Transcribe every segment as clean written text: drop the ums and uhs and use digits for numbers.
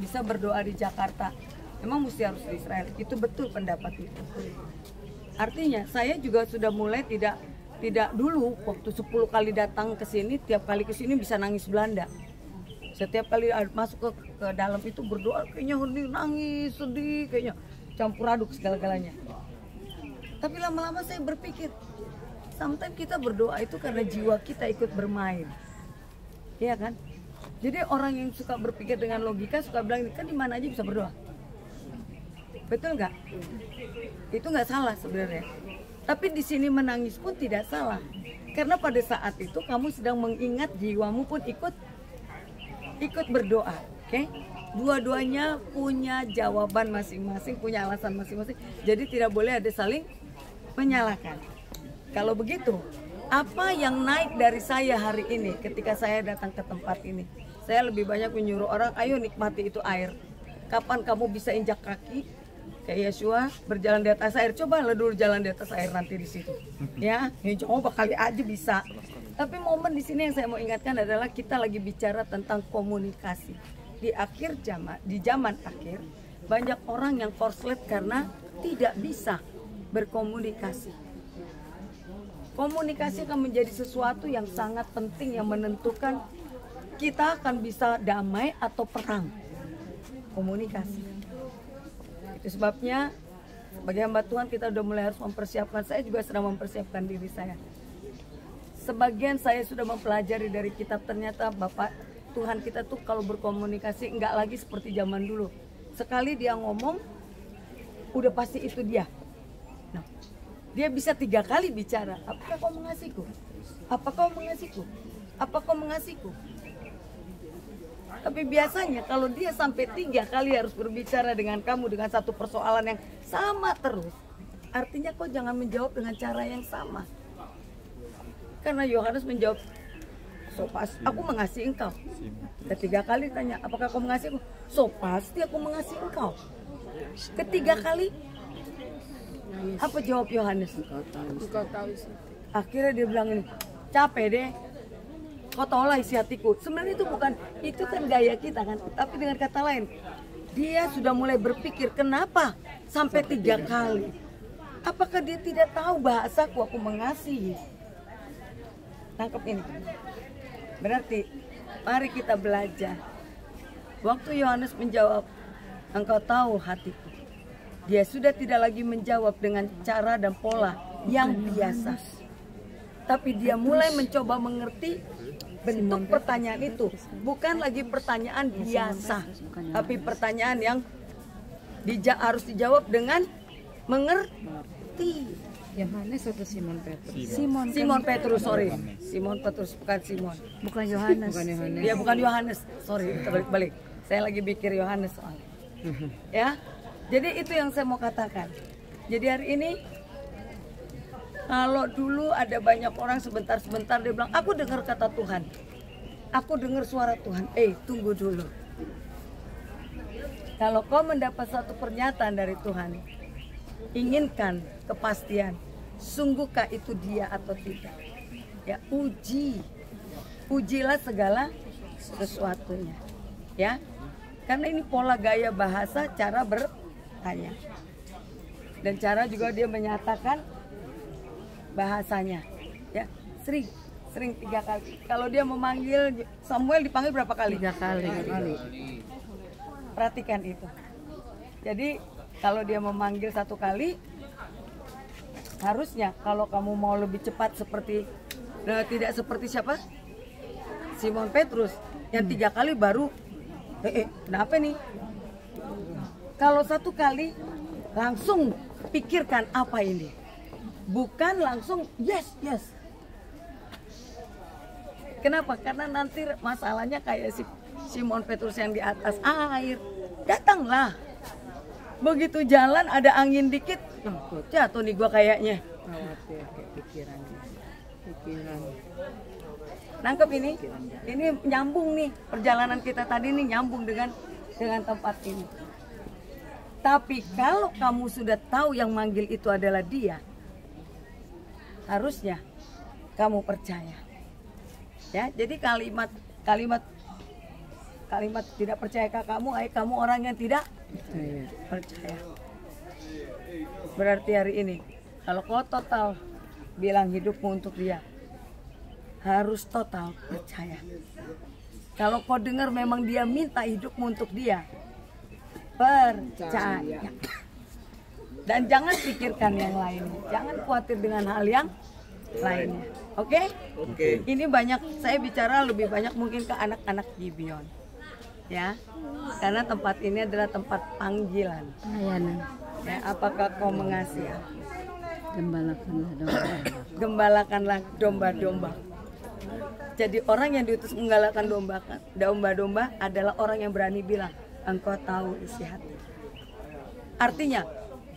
bisa berdoa di Jakarta, emang mesti harus di Israel. Itu betul pendapat itu. Artinya saya juga sudah mulai tidak dulu waktu 10 kali datang ke sini, tiap kali ke sini bisa nangis Belanda. Setiap kali masuk ke dalam itu berdoa kayaknya nangis, sedih, kayaknya campur aduk segala-galanya. Tapi lama-lama saya berpikir, sometimes kita berdoa itu karena jiwa kita ikut bermain. Iya kan? Jadi orang yang suka berpikir dengan logika suka bilang, kan di mana aja bisa berdoa. Betul nggak? Itu nggak salah sebenarnya. Tapi di sini menangis pun tidak salah. Karena pada saat itu kamu sedang mengingat, jiwamu pun ikut berdoa. Oke? Dua-duanya punya jawaban masing-masing, punya alasan masing-masing. Jadi tidak boleh ada saling menyalahkan. Kalau begitu, apa yang naik dari saya hari ini ketika saya datang ke tempat ini? Saya lebih banyak menyuruh orang, ayo nikmati itu air. Kapan kamu bisa injak kaki kayak Yeshua berjalan di atas air? Coba lah dulu jalan di atas air nanti di situ. Ya, coba kali aja bisa. Tapi momen di sini yang saya mau ingatkan adalah kita lagi bicara tentang komunikasi. Di zaman akhir, banyak orang yang korslet karena tidak bisa berkomunikasi. Komunikasi akan menjadi sesuatu yang sangat penting yang menentukan kita akan bisa damai atau perang. Komunikasi. Itu sebabnya sebagai hamba Tuhan kita udah mulai harus mempersiapkan. Saya juga sedang mempersiapkan diri saya. Sebagian saya sudah mempelajari dari kitab, ternyata Bapak Tuhan kita tuh kalau berkomunikasi enggak lagi seperti zaman dulu. Sekali dia ngomong, udah pasti itu dia. Nah, dia bisa 3 kali bicara. Apakah kau mengasihiku? Apakah kau mengasihiku? Apakah kau mengasihiku? Tapi biasanya kalau dia sampai 3 kali harus berbicara dengan kamu dengan satu persoalan yang sama terus, artinya kau jangan menjawab dengan cara yang sama. Karena Yohanes menjawab, so pasti aku mengasihi engkau. Ketiga kali tanya, apakah kau mengasihiku? So pasti aku mengasihi engkau. Ketiga kali, apa jawab Yohanes? Engkau tahu isi. Akhirnya dia bilang ini, capek deh. Kau tahulah isi hatiku. Sebenarnya itu kan gaya kita kan. Tapi dengan kata lain, dia sudah mulai berpikir kenapa sampai 3 kali. Apakah dia tidak tahu bahasaku, aku mengasihi? Tangkap ini. Berarti mari kita belajar. Waktu Yohanes menjawab, engkau tahu hatiku. Dia sudah tidak lagi menjawab dengan cara dan pola yang biasa. Tapi dia mulai mencoba mengerti bentuk pertanyaan itu. Bukan lagi pertanyaan biasa, tapi pertanyaan yang harus dijawab dengan mengerti. Yohanes atau Simon Petrus? Simon Petrus, sorry. Simon Petrus, bukan Simon. Bukan Yohanes. Ya, bukan Yohanes. Sorry, kita balik-balik. Saya lagi pikir Yohanes soalnya. Ya, jadi itu yang saya mau katakan. Jadi hari ini, kalau dulu ada banyak orang sebentar-sebentar dia bilang, aku dengar kata Tuhan. Aku dengar suara Tuhan. Tunggu dulu. Kalau kau mendapat satu pernyataan dari Tuhan, inginkan kepastian. Sungguhkah itu dia atau tidak? Ya, ujilah segala sesuatunya. Ya, karena ini pola gaya bahasa, cara bertanya. Dan cara juga dia menyatakan bahasanya. Ya, sering 3 kali. Kalau dia memanggil Samuel, dipanggil berapa kali? 3 kali. Perhatikan itu. Jadi kalau dia memanggil 1 kali, harusnya kalau kamu mau lebih cepat seperti tidak seperti siapa? Simon Petrus yang 3 kali baru kenapa nih? Kalau 1 kali langsung pikirkan apa ini, bukan langsung yes. Kenapa? Karena nanti masalahnya kayak si Simon Petrus yang di atas air. Datanglah. Begitu jalan ada angin dikit, jatuh nih gua kayaknya. Pikiran. Nangkep ini? Ini nyambung nih, perjalanan kita tadi nih nyambung dengan tempat ini. Tapi kalau kamu sudah tahu yang manggil itu adalah dia, harusnya kamu percaya. Ya, jadi kalimat kalimat tidak percayakah kamu, kamu orang yang tidak Saya. percaya. Berarti hari ini kalau kau total bilang hidupmu untuk dia, harus total percaya. Kalau kau dengar memang dia minta hidupmu untuk dia, percaya. Dan jangan pikirkan yang lainnya, jangan khawatir dengan hal yang lainnya. Oke? Oke. Ini banyak, saya bicara lebih banyak mungkin ke anak-anak Gibeon, ya, karena tempat ini adalah tempat panggilan. Pelayanan. Ya, apakah kau mengasihi? Gembalakanlah domba. Gembalakanlah domba-domba. Jadi orang yang diutus menggalakan domba-domba adalah orang yang berani bilang, engkau tahu isi hati. Artinya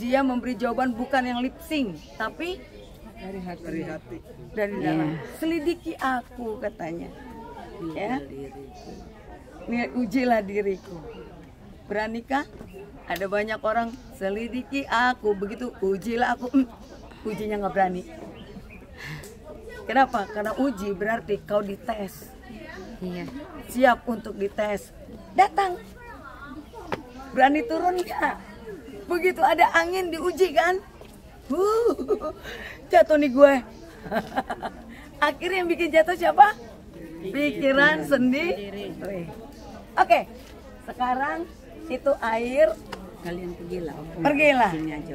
dia memberi jawaban bukan yang lip sync, tapi Dari hati. Dari hati. dari dalam. Selidiki aku, katanya. Ya. Nih, ujilah diriku. Beranikah? Ada banyak orang selidiki aku, begitu ujilah aku, ujinya nggak berani. Kenapa? Karena uji berarti kau dites. Iya. Siap untuk dites. Datang. Berani turun nggak? Begitu ada angin diuji kan? Jatuh nih gue. Akhirnya yang bikin jatuh siapa? Pikiran sendiri. Oke, sekarang itu air. Kalian pergilah. Pergilah. Sini aja.